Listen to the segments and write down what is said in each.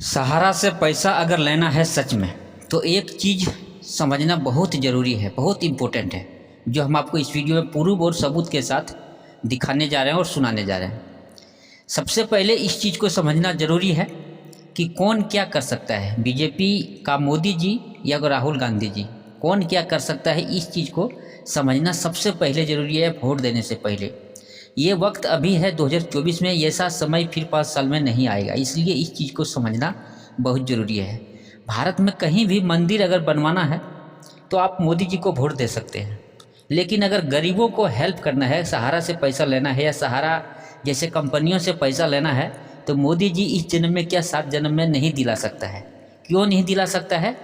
सहारा से पैसा अगर लेना है सच में तो एक चीज़ समझना बहुत ज़रूरी है, बहुत इम्पोर्टेंट है, जो हम आपको इस वीडियो में प्रूफ और सबूत के साथ दिखाने जा रहे हैं और सुनाने जा रहे हैं। सबसे पहले इस चीज़ को समझना ज़रूरी है कि कौन क्या कर सकता है, बीजेपी का मोदी जी या राहुल गांधी जी, कौन क्या कर सकता है। इस चीज़ को समझना सबसे पहले ज़रूरी है वोट देने से पहले। ये वक्त अभी है 2024 में, ऐसा समय फिर 5 साल में नहीं आएगा, इसलिए इस चीज़ को समझना बहुत ज़रूरी है। भारत में कहीं भी मंदिर अगर बनवाना है तो आप मोदी जी को वोट दे सकते हैं, लेकिन अगर गरीबों को हेल्प करना है, सहारा से पैसा लेना है या सहारा जैसे कंपनियों से पैसा लेना है, तो मोदी जी इस जन्म में क्या 7 जन्म में नहीं दिला सकता है। क्यों नहीं दिला सकता है,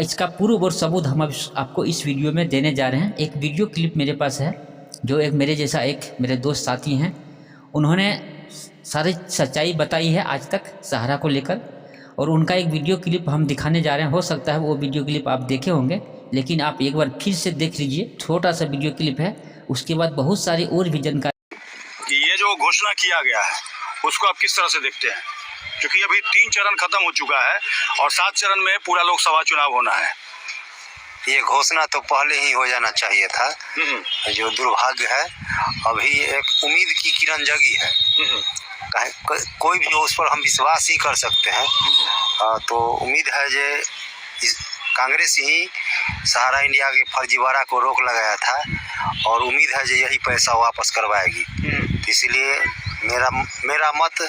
इसका प्रूफ और सबूत हम आपको इस वीडियो में देने जा रहे हैं। एक वीडियो क्लिप मेरे पास है, जो एक मेरे जैसा एक मेरे दोस्त साथी हैं, उन्होंने सारी सच्चाई बताई है आज तक सहारा को लेकर, और उनका एक वीडियो क्लिप हम दिखाने जा रहे हैं। हो सकता है वो वीडियो क्लिप आप देखे होंगे, लेकिन आप एक बार फिर से देख लीजिए। छोटा सा वीडियो क्लिप है, उसके बाद बहुत सारी और भी जानकारी। ये जो घोषणा किया गया है उसको आप किस तरह से देखते हैं? क्योंकि अभी 3 चरण खत्म हो चुका है और 7 चरण में पूरा लोकसभा चुनाव होना है। ये घोषणा तो पहले ही हो जाना चाहिए था। जो दुर्भाग्य है, अभी एक उम्मीद की किरण जगी है। कोई भी उस पर हम विश्वास ही कर सकते हैं। तो उम्मीद है जो कांग्रेस ही सहारा इंडिया के फर्जीवाड़ा को रोक लगाया था, और उम्मीद है जो यही पैसा वापस करवाएगी। तो इसलिए मेरा मत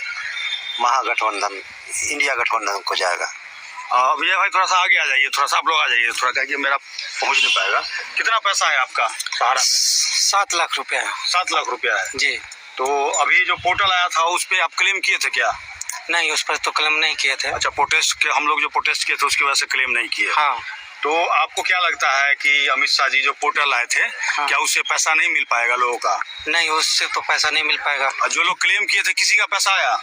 महागठबंधन, इंडिया गठबंधन को जाएगा। विजय भाई थोड़ा सा आगे आ जाइए, थोड़ा सा आप लोग आ जाइए, थोड़ा कहिए, मेरा पहुंच नहीं पाएगा। कितना पैसा है आपका सहारा में? 7 लाख रुपया। 7 लाख रुपया है जी। तो अभी जो पोर्टल आया था उस पर आप क्लेम किए थे क्या? नहीं, उस पर तो क्लेम नहीं किए थे। अच्छा, प्रोटेस्ट के हम लोग जो प्रोटेस्ट किए थे उसकी वजह से क्लेम नहीं किए। हाँ। तो आपको क्या लगता है कि अमित शाह जी जो पोर्टल आए थे, हाँ। क्या उससे पैसा नहीं मिल पाएगा लोगों का? नहीं, उससे तो पैसा नहीं मिल पाएगा। और जो लोग क्लेम किए थे किसी का पैसा आया?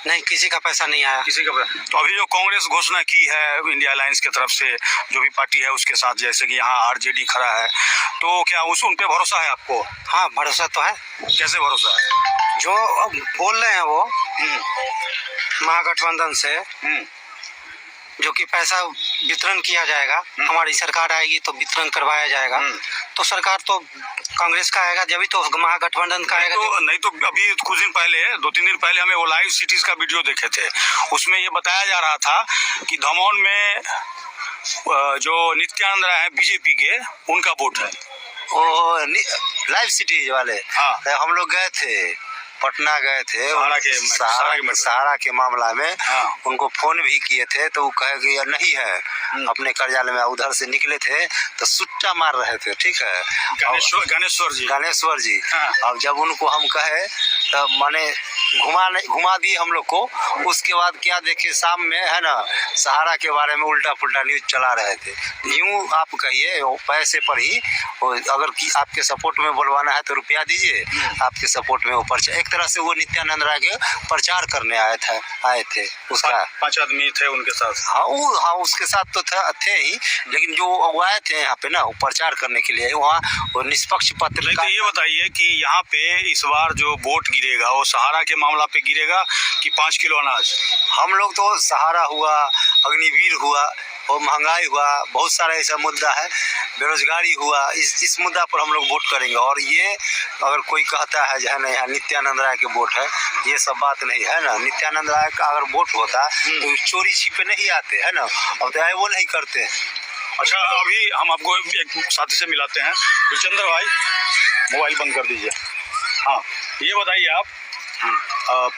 नहीं, किसी का पैसा नहीं आया। किसी का पैसा। तो अभी जो कांग्रेस घोषणा की है इंडिया अलायंस की तरफ से, जो भी पार्टी है उसके साथ, जैसे कि यहाँ आरजेडी खड़ा है, तो क्या उन पे भरोसा है आपको? हाँ, भरोसा तो है। कैसे भरोसा है? जो अब बोल रहे हैं वो महागठबंधन से जो कि पैसा वितरण किया जाएगा, हमारी सरकार आएगी तो वितरण करवाया जाएगा। तो सरकार तो कांग्रेस का आएगा, जब भी तो महागठबंधन का आएगा। नहीं तो अभी कुछ दिन पहले, 2-3 दिन पहले हमें वो लाइव सिटीज का वीडियो देखे थे, उसमें ये बताया जा रहा था कि दमोह में जो नित्यानंद राय है बीजेपी के, उनका वोट है। वो लाइव सिटीज वाले। हाँ। हम लोग गए थे, पटना गए थे सहारा के मामला में। हाँ। उनको फोन भी किए थे तो वो कहे कि नहीं है, अपने कार्यालय में। उधर से निकले थे तो सुट्टा मार रहे थे। ठीक है, गणेश्वर जी। हाँ। अब जब उनको हम कहे तब माने घुमा दिए हम लोग को। उसके बाद क्या देखे, शाम में है ना, सहारा के बारे में उल्टा पुल्टा न्यूज चला रहे थे। यूँ आप कहिए, पैसे पर ही, अगर आपके सपोर्ट में बोलवाना है तो रुपया दीजिए, आपके सपोर्ट में ऊपर। एक तरह से वो नित्यानंद राय के प्रचार करने आए थे। उसका 5 आदमी थे उनके साथ। हाँ, उसके साथ तो थे ही, लेकिन जो वो आए थे यहाँ पे ना, वो प्रचार करने के लिए, वहाँ वो निष्पक्ष पत्र। तो ये बताइए कि यहाँ पे इस बार जो वोट गिरेगा वो सहारा के मामला पे गिरेगा कि 5 किलो अनाज? हम लोग तो सहारा हुआ, अग्निवीर हुआ, और महंगाई हुआ, बहुत सारा ऐसा मुद्दा है, बेरोजगारी हुआ, इस मुद्दा पर हम लोग वोट करेंगे। और ये अगर कोई कहता है जो है ना यहाँ नित्यानंद राय के वोट है, ये सब बात नहीं है ना। नित्यानंद राय का अगर वोट होता तो चोरी छिपे नहीं आते है ना, अब तो वो नहीं करते। अच्छा, अभी हम आपको एक साथी से मिलाते हैं। गुलचंद्र भाई, मोबाइल बंद कर दीजिए। हाँ, ये बताइए आप,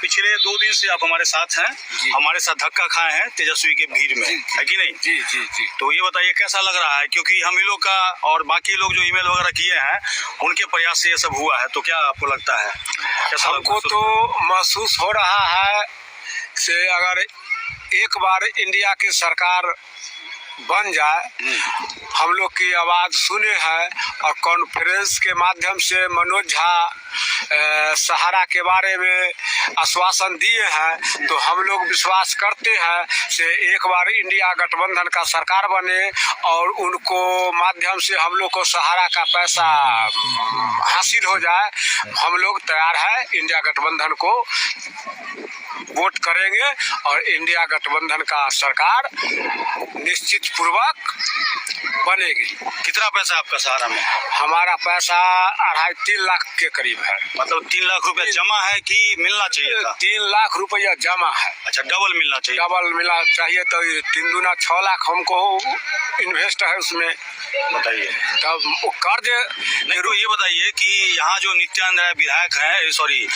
पिछले 2 दिन से आप हमारे साथ हैं, हमारे साथ धक्का खाए हैं तेजस्वी के भीड़ में, है कि नहीं? जी जी जी। तो ये बताइए कैसा लग रहा है, क्योंकि हम ही लोग का और बाकी लोग जो ईमेल वगैरह किए हैं उनके प्रयास से ये सब हुआ है, तो क्या आपको लगता है? हमको तो महसूस हो रहा है से अगर एक बार इंडिया की सरकार बन जाए, हम लोग की आवाज़ सुने हैं, और कॉन्फ्रेंस के माध्यम से मनोज झा सहारा के बारे में आश्वासन दिए हैं, तो हम लोग विश्वास करते हैं से एक बार इंडिया गठबंधन का सरकार बने और उनको माध्यम से हम लोग को सहारा का पैसा हासिल हो जाए। हम लोग तैयार है, इंडिया गठबंधन को वोट करेंगे और इंडिया गठबंधन का सरकार निश्चित पूर्वक बनेगी। कितना पैसा है आपका सहारा में? हमारा पैसा 2.5-3 लाख के करीब है। मतलब 3 लाख रुपया जमा है कि मिलना चाहिए था? 3 लाख रुपया जमा है। अच्छा, डबल मिलना चाहिए? डबल मिलना चाहिए, तो 3 दूना 6 लाख हमको इन्वेस्ट है उसमें। बताइए। तब वो कर्ज नहीं तो ये बताइए कि यहाँ जो नित्यानंद राय विधायक हैं, सॉरी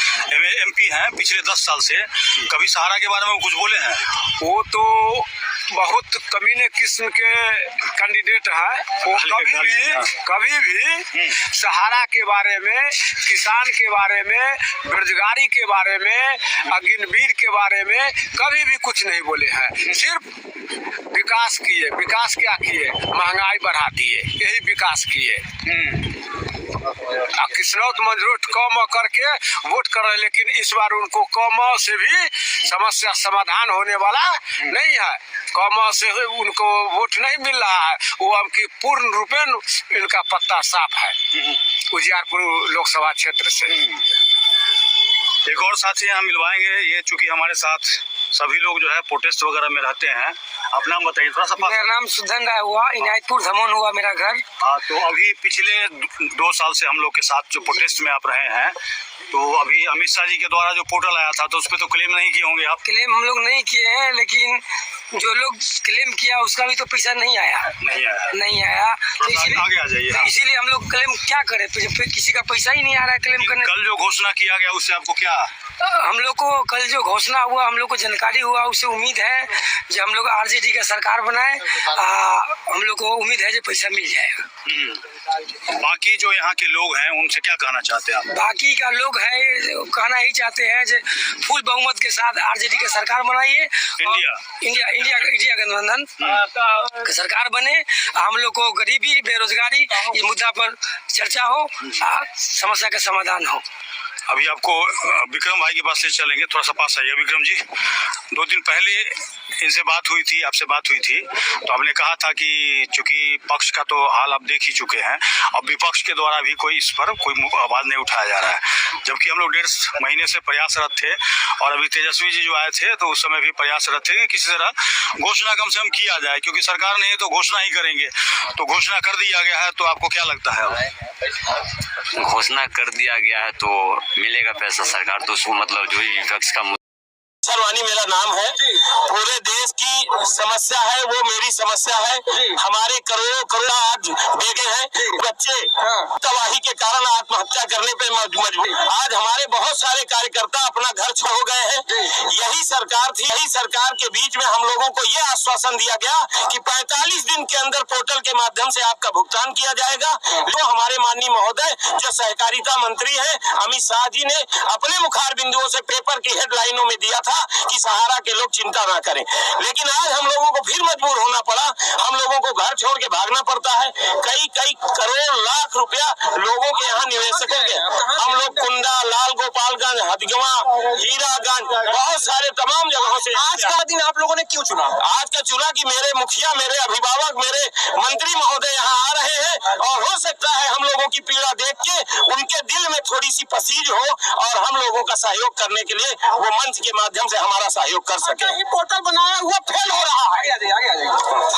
MP हैं पिछले 10 साल से, कभी सहारा के बारे में कुछ बोले हैं? वो तो बहुत कमीने किस्म के कैंडिडेट हैं। वो कभी भी सहारा के बारे में, किसान के बारे में, बेरोजगारी के बारे में, अग्निवीर के बारे में कभी भी कुछ नहीं बोले हैं। सिर्फ विकास किए। विकास क्या किए? महंगाई बढ़ा दिए, यही विकास किए। किस्नौत मंजरोट कम करके वोट कर रहे, लेकिन इस बार उनको कम से भी समस्या समाधान होने वाला नहीं है। कम से उनको वोट नहीं मिल रहा है। वो हमकी पूर्ण रूपेण इनका पत्ता साफ है उजियारपुर लोकसभा क्षेत्र से। एक और साथी यहाँ मिलवाएंगे, ये चूंकि हमारे साथ सभी लोग जो है प्रोटेस्ट वगैरह में रहते हैं। अपना नाम बताइए थोड़ा सा। मेरा नाम सुधन राय हुआ, इनायतपुर धमोन हुआ मेरा घर। हाँ, तो अभी पिछले 2 साल से हम लोग के साथ जो प्रोटेस्ट में आप रहे हैं, तो अभी अमित शाह जी के द्वारा जो पोर्टल आया था, तो उस पर तो क्लेम नहीं किए होंगे आप? क्लेम हम लोग नहीं किए हैं, लेकिन जो लोग क्लेम किया उसका भी तो पैसा नहीं आया। नहीं आया तो आगे आ जाइए। हाँ। इसीलिए हम लोग क्लेम क्या करें, फिर किसी का पैसा ही नहीं आ रहा है क्लेम करने। कल जो घोषणा किया गया उससे आपको क्या? हम लोग को कल जो घोषणा हुआ, हम लोग को जानकारी हुआ, उससे उम्मीद है जो हम लोग RJD का सरकार बनाए, हम लोग को उम्मीद है जो पैसा मिल जाएगा। बाकी जो यहाँ के लोग हैं उनसे क्या कहना चाहते हैं आप? बाकी का लोग है कहना ही चाहते हैं जो फुल बहुमत के साथ RJD का सरकार बनाइए, इंडिया गठबंधन का सरकार बने। हम लोग को गरीबी, बेरोजगारी, ये मुद्दा पर चर्चा हो, समस्या का समाधान हो। अभी आपको विक्रम भाई के पास ले चलेंगे, थोड़ा सा पास आइए। विक्रम जी, 2 दिन पहले इनसे बात हुई थी, आपसे बात हुई थी, तो आपने कहा था कि चूंकि पक्ष का तो हाल आप देख ही चुके हैं, अब विपक्ष के द्वारा भी कोई इस पर कोई आवाज़ नहीं उठाया जा रहा है। जबकि हम लोग 1.5 महीने से प्रयासरत थे, और अभी तेजस्वी जी जो आए थे तो उस समय भी प्रयासरत थे कि किसी तरह घोषणा कम से कम किया जाए, क्योंकि सरकार नहीं है तो घोषणा ही करेंगे। तो घोषणा कर दिया गया है, तो आपको क्या लगता है? घोषणा कर दिया गया है तो मिलेगा पैसा सरकार, तो उसको मतलब जो विपक्ष का सरवानी मेरा नाम है। पूरे देश की समस्या है, वो मेरी समस्या है। हमारे करोड़ों आज बेटे हैं, बच्चे तबाही के कारण आत्महत्या करने पे मजबूर। आज हमारे बहुत सारे कार्यकर्ता अपना घर छोड़ गए हैं। यही सरकार थी, यही सरकार के बीच में हम लोगों को ये आश्वासन दिया गया कि 45 दिन के अंदर पोर्टल के माध्यम से आपका भुगतान किया जाएगा। तो हमारे माननीय महोदय जो सहकारिता मंत्री है अमित शाह जी ने अपने मुखार बिंदुओं से पेपर की हेडलाइनों में दिया था कि सहारा के लोग चिंता ना करें। लेकिन आज हम लोगों को फिर मजबूर होना पड़ा, हम लोगों को घर छोड़ के भागना पड़ता है। कई करोड़ लाख रुपया लोगों के यहाँ निवेशकों के, हम लोग कुंडा, लाल गोपालगंज, हदगवा, हीरागंज, बहुत सारे तमाम जगहों से। आज का दिन आप लोगों ने क्यों चुना? आज का चुना कि मेरे मुखिया, मेरे अभिभावक, मेरे मंत्री महोदय यहाँ आ रहे हैं, और हो सकता है हम लोगों की पीड़ा देख के उनके दिल में थोड़ी सी पसीज हो, और हम लोगों का सहयोग करने के लिए वो मंच के माध्यम से हमारा सहयोग कर सके। पोर्टल बनाया हुआ फेल हो रहा है।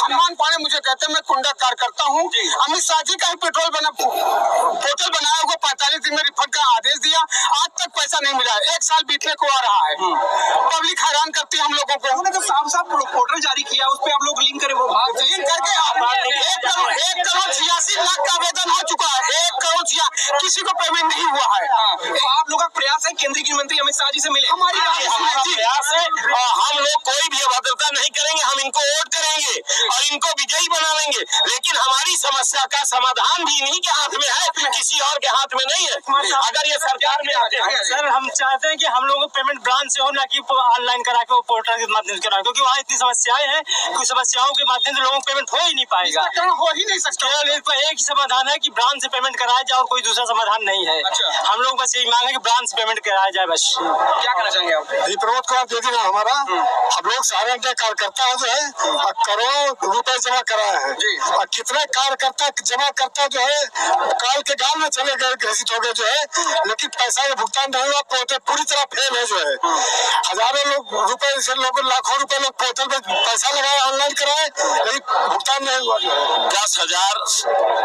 हनुमान पांडे मुझे कहते हैं, मैं कुंडा कार्यकर्ता हूँ। अमित शाह जी का ही पोर्टल बनाया हुआ 45 दिन में रिफंड का आदेश दिया, आज तक पैसा नहीं मिला। 1 साल बीतने को आ रहा है। पब्लिक हैरान करती है हम लोगों को। उन्होंने तो साफ पोर्टल जारी किया, उस पर आप लोग लिंक करें, वो लिंक करके 1 करोड़ 86 लाख का आवेदन हो चुका है। 1 करोड़ किसी को पेमेंट नहीं हुआ है। तो आप लोगों का प्रयास है केंद्रीय गृह मंत्री अमित शाह जी से मिले? हमारी प्रयास है, और हम लोग कोई भी अभद्रता नहीं करेंगे। हम इनको वोट करेंगे और इनको विजयी बना लेंगे, लेकिन हमारी समस्या का समाधान भी इन्हीं के हाथ में है, किसी और के हाथ में नहीं है। अगर ये सरकार में आते हैं, सर हम चाहते हैं कि हम लोगों को पेमेंट ब्रांच से हो, ना कि ऑनलाइन करा के वो पोर्टल के माध्यम से करा, क्योंकि वहाँ इतनी समस्याएं हैं, कुछ समस्याओं के माध्यम से लोगों को पेमेंट हो ही नहीं पाएगा। हो ही नहीं सकता। केवल एक ही समाधान है कि ब्रांच से पेमेंट कराया समस्या और कोई दूसरा समाधान नहीं है। अच्छा। हम लोग बस यही मांगे कि ब्रांच से पेमेंट कराया जाए बस। क्या कहना चाहेंगे आप? प्रमोद कुमार दे देना हमारा। हम लोग सारे कार्यकर्ता जो है करोड़ों रुपए जमा कराए हैं जी। और कितने कार्यकर्ता जमा करता जो है काल के गाल में चले गए, घोषित हो गए जो है, लेकिन पैसा का भुगतान नहीं हुआ। पोर्टल पूरी तरह फेल है जो है। हजारों लोग रुपए से लोग लाखों रुपए लोग पोर्टल में पैसा लगाए, ऑनलाइन कराए, लेकिन भुगतान नहीं हुआ जो है। 10,000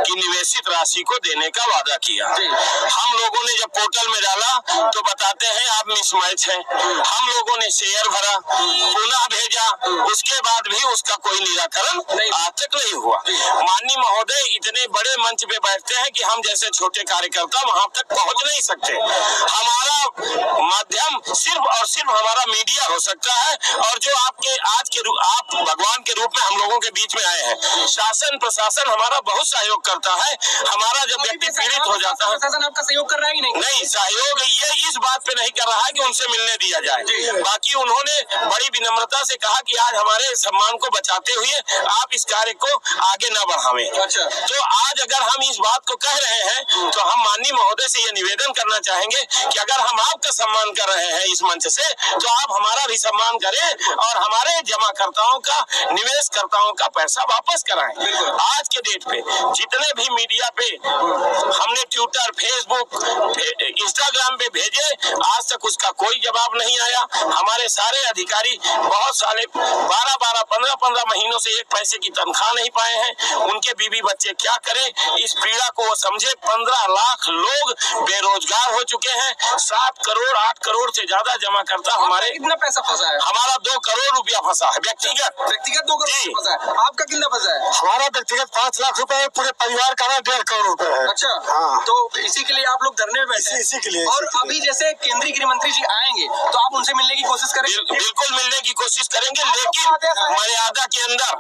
की निवेशित राशि को देने का वादा किया। हम लोगों ने जब पोर्टल में डाला तो बताते हैं आप मिसमैच है। हम लोगों ने शेयर भरा, पुनः भेजा, उसके बाद भी उसका कोई निराकरण आज तक नहीं हुआ। माननीय महोदय इतने बड़े मंच पे बैठते हैं कि हम जैसे छोटे कार्यकर्ता वहां तक पहुंच नहीं सकते। हमारा माध्यम सिर्फ और सिर्फ हमारा मीडिया हो सकता है, और जो आपके आप भगवान के रूप में हम लोगों के बीच में आए हैं। शासन प्रशासन हमारा बहुत सहयोग करता है। हमारा जब व्यक्ति पीड़ित हो जाता है, प्रशासन आपका सहयोग कर रहा है कि नहीं सहयोग ये इस बात पे नहीं कर रहा है कि उनसे मिलने दिया जाए। बाकी उन्होंने बड़ी विनम्रता से कहा कि आज हमारे सम्मान को बचाते हुए आप इस कार्य को आगे न बढ़ावें। अच्छा। तो आज अगर हम इस बात को कह रहे हैं तो हम माननीय महोदय से ये निवेदन करना चाहेंगे कि अगर हम आपका सम्मान कर रहे हैं इस मंच से, तो आप हमारा भी सम्मान करें और हमारे जमाकर्ताओं का, निवेशकर्ताओं का पैसा वापस कराएं। आज के डेट पे जितने भी मीडिया पे हमने ट्विटर, फेसबुक, इंस्टाग्राम पे भेजे, आज तक उसका कोई जवाब नहीं आया। हमारे सारे अधिकारी बहुत सारे 12-12, 15-15 महीनों से एक पैसे की तनख्वाह नहीं पाए हैं। उनके बीवी बच्चे क्या करें, इस पीड़ा को वो समझे। 15 लाख लोग बेरोजगार हो चुके हैं। 7 करोड़ 8 करोड़ से ज्यादा जमा करता हमारे। कितना पैसा फंसा है? हमारा 2 करोड़ रुपया फंसा है व्यक्तिगत 2 करोड़ फंसा है। आपका कितना फंसा है? हमारा व्यक्तिगत 5 लाख रुपए है, पूरे परिवार का 1.5 करोड़ रुपए है। अच्छा। हाँ। तो इसी के लिए आप लोग धरने में बैठे हैं? इसी के लिए। और अभी जैसे केंद्रीय गृह मंत्री जी आएंगे तो आप उनसे मिलने की कोशिश करेंगे? बिल्कुल मिलने की कोशिश करेंगे, लेकिन मर्यादा के अंदर।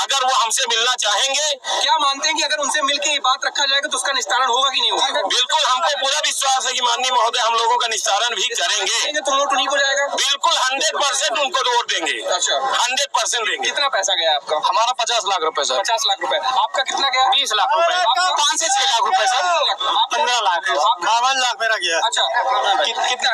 अगर वो हमसे मिलना चाहेंगे, क्या मानते हैं कि अगर उनसे मिलके ये बात रखा जाएगा तो उसका निस्तारण होगा कि नहीं होगा? बिल्कुल हमको पूरा विश्वास है कि माननीय महोदय हम लोगों का निस्तारण भी करेंगे। तो वोट उन्हीं को जाएगा? बिल्कुल 100% उनको वोट देंगे। अच्छा। 100% देंगे। कितना पैसा गया आपका? हमारा 50 लाख रुपए सर। 50 लाख रुपए। आपका कितना गया? 20 लाख रुपए। 5 से 6 लाख रुपए सर। 15 लाख। 52 लाख मेरा गया। अच्छा।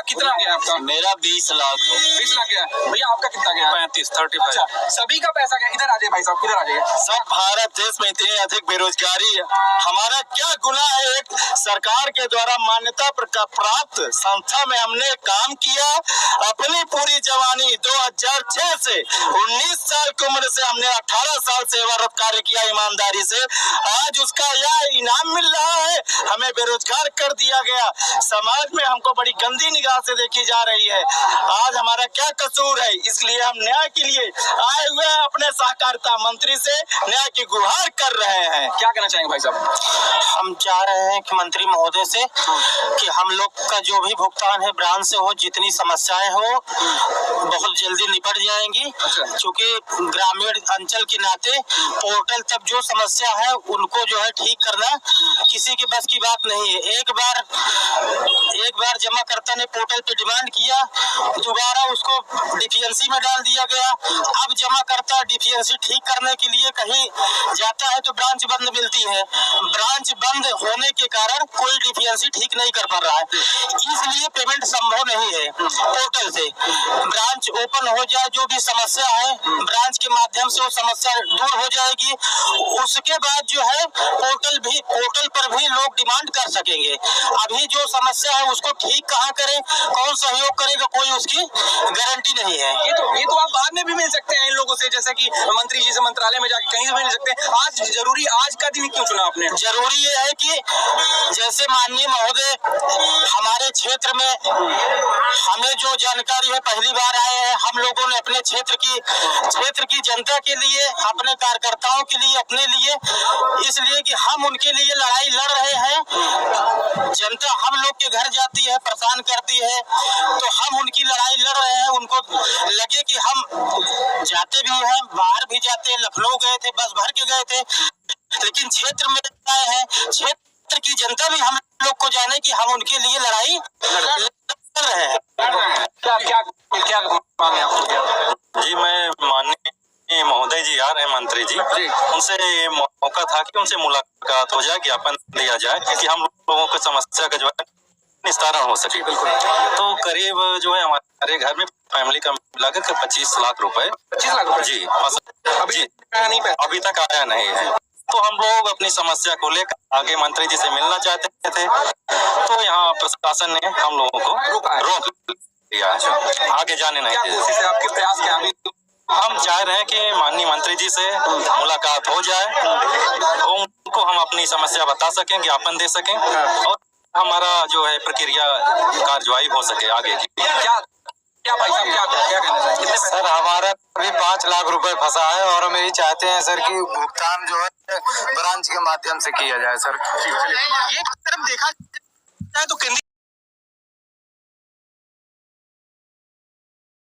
कितना गया आपका? मेरा 20 लाख है। 20 लाख गया। भैया आपका कितना गया? 35 अच्छा, सभी का पैसा गया। इधर आ जाइए भाई साहब, इधर आ जाइए। सब भारत देश में इतनी अधिक बेरोजगारी है, हमारा क्या गुनाह है? एक सरकार के द्वारा मान्यता प्राप्त संस्था में हमने काम किया। अपनी पूरी जवानी 2006 से 19 साल की उम्र से हमने 18 साल सेवारत कार्य किया ईमानदारी से। आज उसका यह इनाम मिल रहा है, हमें बेरोजगार कर दिया गया। समाज में हमको बड़ी गंदी निगाह से देखी जा रही है। आज हमारा क्या कसूर है? इसलिए हम न्याय के लिए आए हुए हैं, अपने सहकारिता मंत्री से न्याय की गुहार कर रहे हैं। क्या कहना चाहेंगे भाई साहब? हम चाह रहे हैं कि मंत्री महोदय से कि हम लोग का जो भी भुगतान है ब्रांच से हो, जितनी समस्याएं हो बहुत जल्दी निपट जाएंगी। क्योंकि ग्रामीण अंचल के नाते पोर्टल तक जो समस्या है उनको जो है ठीक करना किसी के बस की बात नहीं है। एक बार जमाकर्ता ने पोर्टल पे डिमांड किया, दोबारा उसको डिफियंसी में डाल दिया गया। अब जमाकर्ता डिफियंसी ठीक करने के लिए कहीं जाता है तो ब्रांच बंद मिलती है। ब्रांच बंद होने के कारण कोई डिफियंसी ठीक नहीं कर पा रहा है, इसलिए पेमेंट संभव नहीं है पोर्टल से। ब्रांच ओपन हो जाए, जो भी समस्या है ब्रांच के माध्यम से वो समस्या दूर हो जाएगी। उसके बाद जो है पोर्टल पर भी लोग डिमांड कर सकेंगे। अभी जो समस्या है उसको ठीक कहाँ करें, कौन सहयोग करेगा, कोई उसकी गारंटी नहीं है। ये तो आप बाद में भी मिल सकते हैं इन लोगों से, जैसे कि मंत्री जी से मंत्रालय में जाके कहीं से भी मिल सकते हैं। आज का दिन क्यों चुना आपने? जरूरी ये है कि जैसे माननीय महोदय हमारे क्षेत्र में हमें जो जानकारी है, पहली बार आए हैं, हम लोगों ने अपने क्षेत्र की जनता के लिए, अपने कार्यकर्ताओं के लिए, अपने लिए, इसलिए कि हम उनके लिए लड़ाई लड़ रहे हैं। जनता हम लोग के घर जाती है, परेशान करती है, तो हम उनकी लड़ाई लड़ रहे हैं। उनको लगे कि हम जाते भी हैं, बाहर भी जाते हैं, लखनऊ गए थे, बस भर के गए थे, लेकिन क्षेत्र में आए हैं, क्षेत्र की जनता भी हम लोग को जाने कि हम उनके लिए लड़ाई लड़ रहे हैं। क्या मांगे आप? जी, मैं माननीय महोदय जी आ रहे हैं, मंत्री जी, उनसे ये मौका मौका था कि उनसे मुलाकात हो जाए, ज्ञापन दिया जाए कि हम लोगों की समस्या का जो है निस्तारण हो सके। तो करीब जो है हमारे घर में फैमिली का मिलाकर के 25 लाख रुपए 25 लाख रुपए जी नहीं अभी तक आया नहीं है। तो हम लोग अपनी समस्या को लेकर आगे मंत्री जी से मिलना चाहते थे, तो यहाँ प्रशासन ने हम लोगों को रोक दिया, आगे जाने नहीं दिया। आपके प्रयास क्या अभी? हम चाह रहे हैं कि माननीय मंत्री जी से मुलाकात हो जाए, उनको हम अपनी समस्या बता सकें, ज्ञापन दे सकें और हमारा जो है प्रक्रिया कार्यवाही हो सके आगे की। क्या भाई साहब क्या कहना चाहिए? सर हमारा अभी 5 लाख रुपए फंसा है और हम यही चाहते हैं सर कि भुगतान जो है ब्रांच के माध्यम से किया जाए सर। ये तरफ देखा जाए तो केंद्रीय